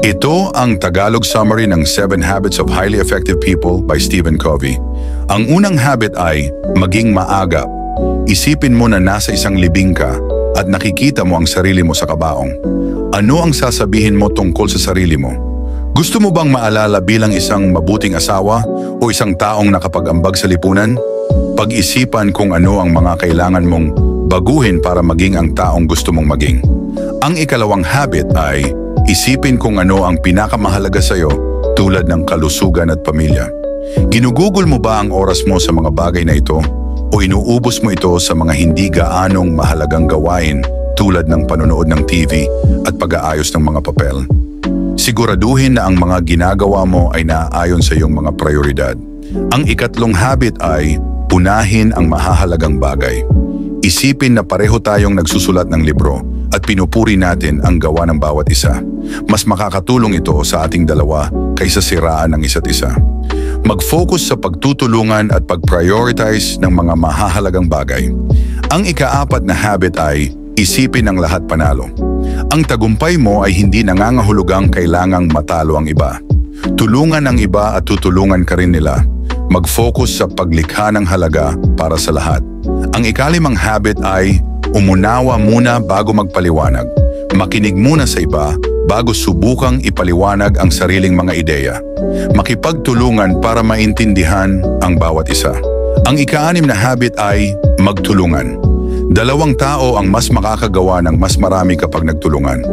Ito ang Tagalog summary ng 7 Habits of Highly Effective People by Stephen Covey. Ang unang habit ay maging maagap. Isipin mo na nasa isang libing ka at nakikita mo ang sarili mo sa kabaong. Ano ang sasabihin mo tungkol sa sarili mo? Gusto mo bang maalala bilang isang mabuting asawa o isang taong nakapag-ambag sa lipunan? Pag-isipan kung ano ang mga kailangan mong baguhin para maging ang taong gusto mong maging. Ang ikalawang habit ay isipin kung ano ang pinakamahalaga sa iyo tulad ng kalusugan at pamilya. Ginugugol mo ba ang oras mo sa mga bagay na ito o inuubos mo ito sa mga hindi gaanong mahalagang gawain tulad ng panonood ng TV at pag-aayos ng mga papel? Siguraduhin na ang mga ginagawa mo ay naaayon sa iyong mga prioridad. Ang ikatlong habit ay unahin ang mahahalagang bagay. Isipin na pareho tayong nagsusulat ng libro at pinupuri natin ang gawa ng bawat isa. Mas makakatulong ito sa ating dalawa kaysa siraan ng isa't isa. Mag-focus sa pagtutulungan at pag-prioritize ng mga mahahalagang bagay. Ang ika-4 na habit ay isipin ang lahat panalo. Ang tagumpay mo ay hindi nangangahulugang kailangang matalo ang iba. Tulungan ang iba at tutulungan ka rin nila. Mag-focus sa paglikha ng halaga para sa lahat. Ang ika-5 habit ay umunawa muna bago magpaliwanag. Makinig muna sa iba bago subukang ipaliwanag ang sariling mga ideya. Makipagtulungan para maintindihan ang bawat isa. Ang ika-6 na habit ay magtulungan. 2 tao ang mas makakagawa ng mas marami kapag nagtulungan.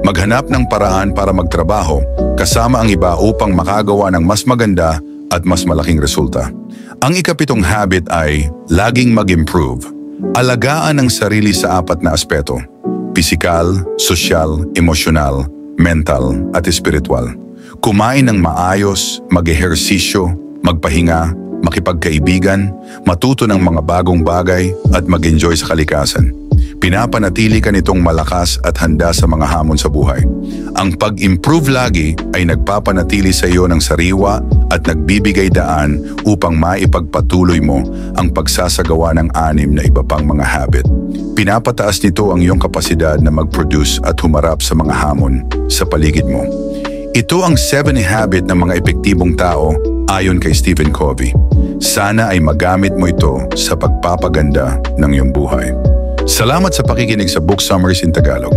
Maghanap ng paraan para magtrabaho kasama ang iba upang makagawa ng mas maganda at mas malaking resulta. Ang ika-7 habit ay laging mag-improve. Alagaan ang sarili sa 4 na aspeto: pisikal, sosyal, emosyonal, mental at espiritual. Kumain ng maayos, mag-ehersisyo, magpahinga, makipagkaibigan, matuto ng mga bagong bagay at mag-enjoy sa kalikasan. Pinapanatili ka nitong malakas at handa sa mga hamon sa buhay. Ang pag-improve lagi ay nagpapanatili sa iyo ng sariwa at nagbibigay daan upang maipagpatuloy mo ang pagsasagawa ng 6 na iba pang mga habit. Pinapataas nito ang iyong kapasidad na mag-produce at humarap sa mga hamon sa paligid mo. Ito ang 7 habit ng mga epektibong tao ayon kay Stephen Covey. Sana ay magamit mo ito sa pagpapaganda ng iyong buhay. Salamat sa pakikinig sa Book Summaries in Tagalog.